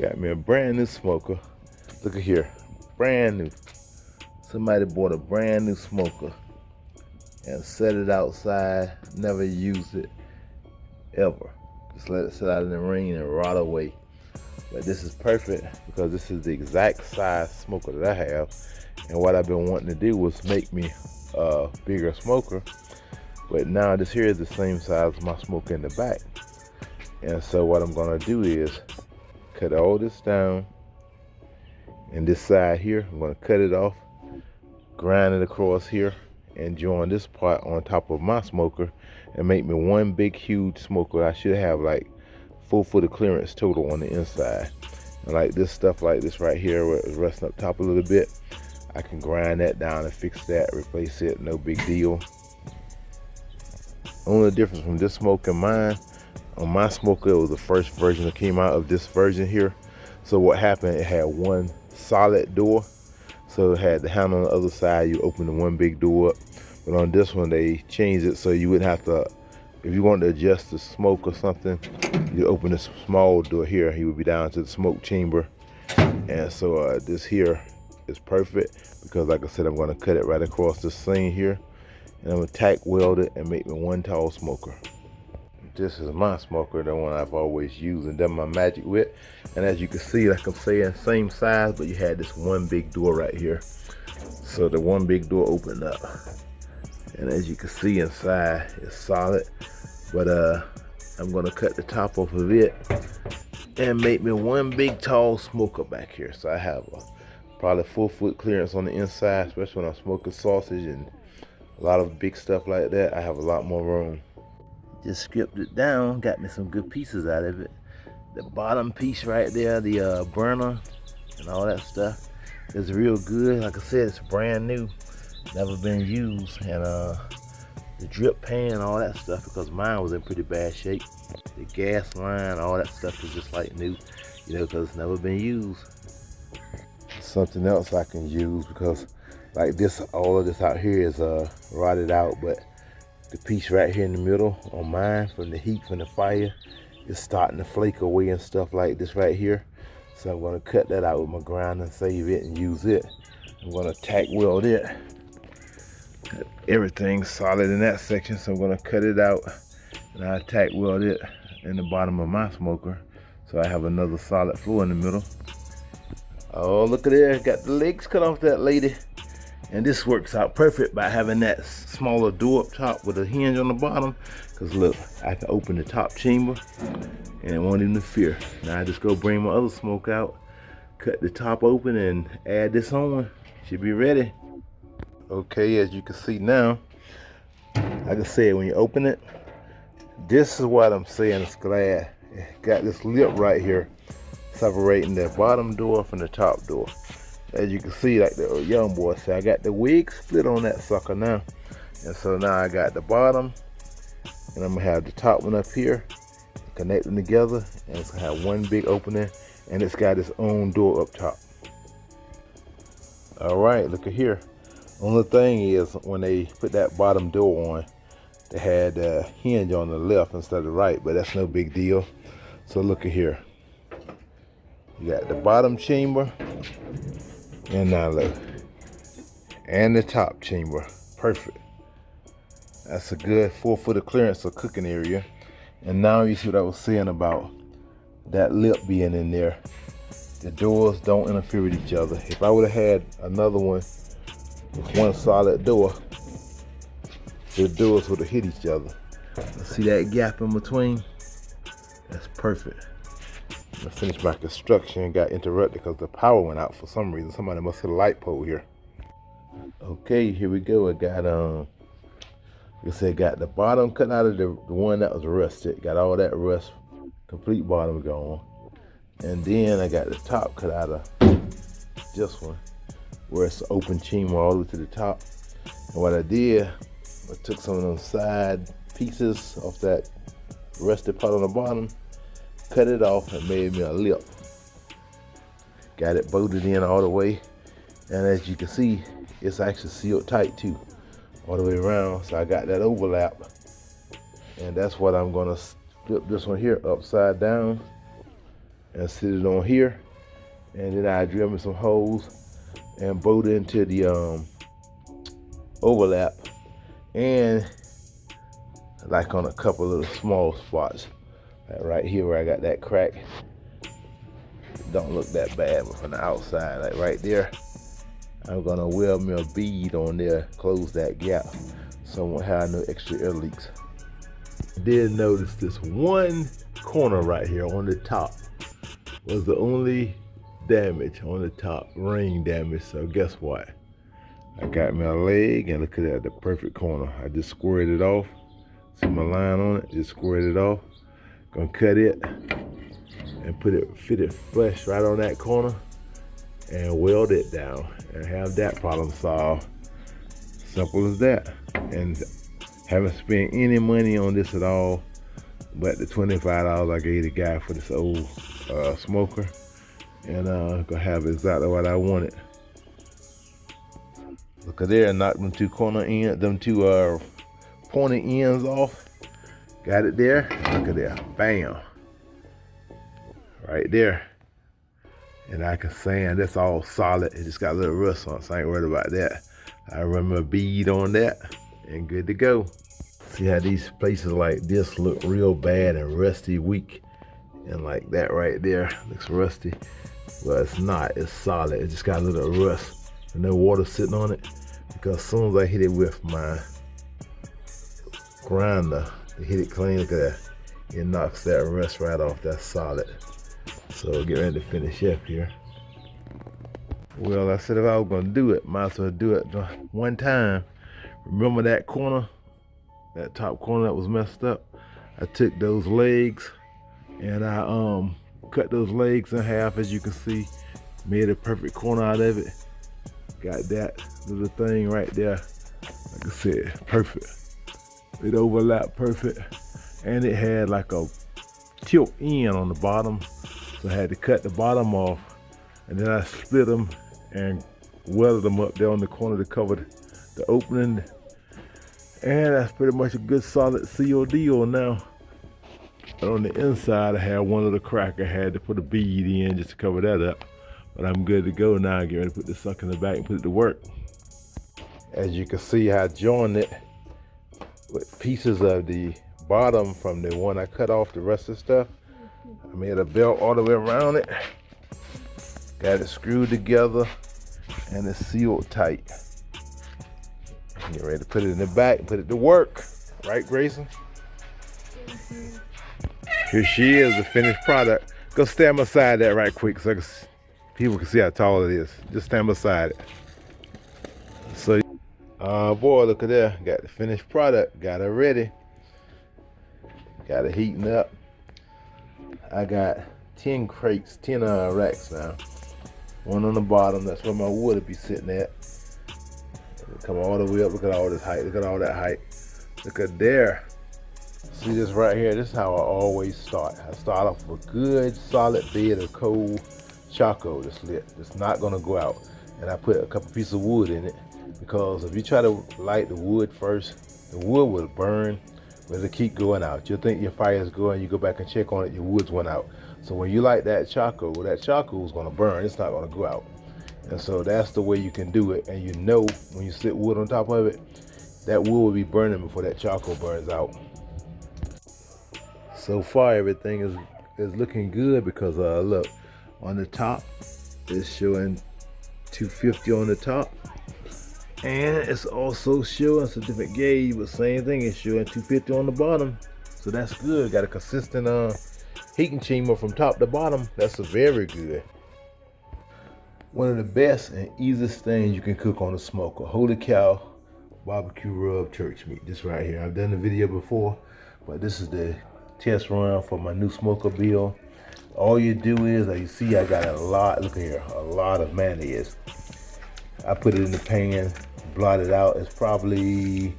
Got me a brand new smoker. Look at here, brand new. Somebody bought a brand new smoker and set it outside, never used it ever. Just let it sit out in the rain and rot away. But this is perfect because this is the exact size smoker that I have. And what I've been wanting to do was make me a bigger smoker. But now this here is the same size as my smoker in the back. And so what I'm gonna do is cut all this down. And this side here, I'm gonna cut it off, grind it across here, and join this part on top of my smoker and make me one big huge smoker. I should have like 4 foot of clearance total on the inside. And like this stuff like this right here where it's resting up top a little bit, I can grind that down and fix that, replace it, no big deal. Only difference from this smoker and mine, on my smoker it was the first version that came out of this version here. So what happened, it had one solid door. So it had the handle on the other side, you open the one big door up. But on this one they changed it so you wouldn't have to, if you wanted to adjust the smoke or something, you open this small door here, you would be down to the smoke chamber. And so this here is perfect because like I said, I'm gonna cut it right across this thing here and I'm gonna tack weld it and make me one tall smoker. This is my smoker, the one I've always used and done my magic with. And as you can see, like I'm saying, same size, but you had this one big door right here. So the one big door opened up. And as you can see inside, it's solid. But I'm gonna cut the top off of it and make me one big tall smoker back here. So I have probably 4 foot clearance on the inside, especially when I'm smoking sausage and a lot of big stuff like that. I have a lot more room. Just stripped it down, got me some good pieces out of it. The bottom piece right there, the burner and all that stuff is real good. Like I said, it's brand new, never been used. And the drip pan, all that stuff, because mine was in pretty bad shape. The gas line, all that stuff is just like new, you know, because it's never been used. Something else I can use, because like this, all of this out here is rotted out, but the piece right here in the middle on mine, from the heat from the fire, is starting to flake away and stuff like this right here. So I'm gonna cut that out with my grinder and save it and use it. I'm gonna tack weld it. Everything's solid in that section, so I'm gonna cut it out and I tack weld it in the bottom of my smoker. So I have another solid floor in the middle. Oh, look at there, got the legs cut off that lady. And this works out perfect by having that smaller door up top with a hinge on the bottom. Cause look, I can open the top chamber and it won't interfere. Now I just go bring my other smoke out, cut the top open and add this on. Should be ready. Okay, as you can see now, like I said, when you open it, this is what I'm saying, it's glad. It got this lip right here separating the bottom door from the top door. As you can see, like the young boy said, I got the wig split on that sucker now. And so now I got the bottom, and I'm gonna have the top one up here, connect them together, and it's gonna have one big opening, and it's got its own door up top. All right, look at here. Only thing is, when they put that bottom door on, they had a hinge on the left instead of the right, but that's no big deal. So look at here. You got the bottom chamber, and now look, and the top chamber, perfect. That's a good 4 foot of clearance of cooking area. And now you see what I was saying about that lip being in there. The doors don't interfere with each other. If I would have had another one with one solid door, the doors would have hit each other. See that gap in between? That's perfect. I finished my construction and got interrupted because the power went out for some reason. Somebody must hit a light pole here. Okay, here we go. I got like I said, got the bottom cut out of the one that was rusted. Got all that rust, complete bottom gone. And then I got the top cut out of this one, where it's open chamber all the way to the top. And what I did, I took some of those side pieces off that rusted part on the bottom, cut it off and made me a lip. Got it bolted in all the way. And as you can see, it's actually sealed tight too, all the way around. So I got that overlap. And that's what I'm gonna flip this one here upside down and sit it on here. And then I drill me some holes and bolt into the overlap, and like on a couple of small spots, like right here where I got that crack. It don't look that bad, but from the outside, like right there, I'm gonna weld me a bead on there, close that gap, so I won't have no extra air leaks. Did notice this one corner right here on the top was the only damage on the top, ring damage. So guess what? I got my leg, and look at that, the perfect corner. I just squared it off. See my line on it? Just squared it off. Gonna cut it and fit it flush right on that corner and weld it down and have that problem solved. Simple as that. And haven't spent any money on this at all but the $25 I gave the guy for this old smoker, and gonna have exactly what I wanted. Look at there, knocked them two pointed ends off. Got it there. Look at there, bam, right there. And I can sand. That's all solid. It just got a little rust on it, so I ain't worried about that. I run my bead on that, and good to go. See how these places like this look real bad and rusty, weak, and like that right there looks rusty, but it's not. It's solid. It just got a little rust and no water sitting on it, because as soon as I hit it with my grinder to hit it clean, look at that, it knocks that rust right off. That's solid. So get ready to finish up here. Well, I said if I was gonna do it, might as well do it one time. Remember that corner, that top corner that was messed up? I took those legs and I cut those legs in half, as you can see. Made a perfect corner out of it. Got that little thing right there. Like I said, perfect. It overlapped perfect. And it had like a tilt in on the bottom. So I had to cut the bottom off. And then I split them and welded them up there on the corner to cover the opening. And that's pretty much a good solid seal deal now. But on the inside, I had one little crack. I had to put a bead in just to cover that up. But I'm good to go now. Get ready to put this sucker in the back and put it to work. As you can see, I joined it with pieces of the bottom from the one I cut off the rest of the stuff. I made a belt all the way around it. Got it screwed together and it's sealed tight. Get ready to put it in the back and put it to work. Right, Grayson? Here she is, the finished product. Go stand beside that right quick so people can see how tall it is. Just stand beside it. So, boy, look at that. Got the finished product. Got it ready. Got it heating up. I got 10 crates, 10 racks now. One on the bottom, that's where my wood will be sitting at. Come all the way up, look at all this height, look at all that height. Look at there. See this right here, this is how I always start. I start off with a good solid bed of cold charcoal that's lit. It's not gonna go out. And I put a couple pieces of wood in it, because if you try to light the wood first, the wood will burn, but it'll keep going out. You'll think your fire is going, you go back and check on it, your woods went out. So when you light that charcoal is gonna burn, it's not gonna go out. And so that's the way you can do it. And you know, when you sit wood on top of it, that wood will be burning before that charcoal burns out. So far, everything is looking good, because look, on the top, it's showing 250 on the top. And it's also showing some different gauge, but same thing, it's showing 250 on the bottom. So that's good. Got a consistent heating chamber from top to bottom. That's very good. One of the best and easiest things you can cook on a smoker. Holy cow barbecue rub church meat. This right here. I've done the video before, but this is the test run for my new smoker build. All you do is, like you see, I got a lot, look here, a lot of mayonnaise. I put it in the pan, blot it out. It's probably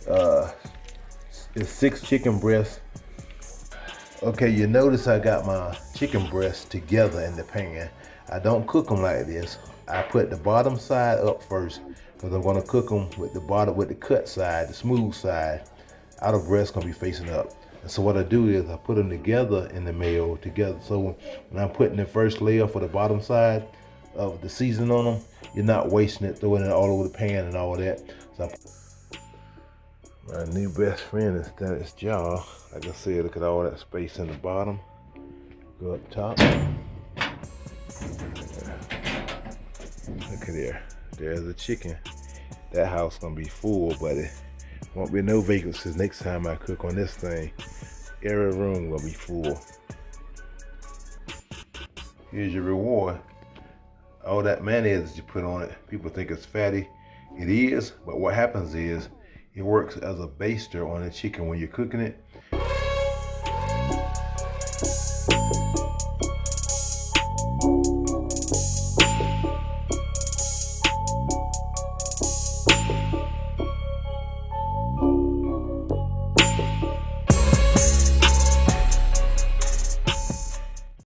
it's 6 chicken breasts. Okay, you notice I got my chicken breasts together in the pan. I don't cook them like this. I put the bottom side up first, because I'm gonna cook them with the bottom, with the cut side, the smooth side. Outer breast gonna be facing up. And so what I do is I put them together in the mayo together. So when I'm putting the first layer for the bottom side of the seasoning on them, you're not wasting it, throwing it all over the pan and all that. So my new best friend is done its job. Like I said, look at all that space in the bottom. Go up top. Look at there. There's the chicken. That house gonna be full, but it won't be no vacancies next time I cook on this thing. Every room gonna be full. Here's your reward. All that mayonnaise that you put on it, people think it's fatty. It is, but what happens is it works as a baster on the chicken when you're cooking it.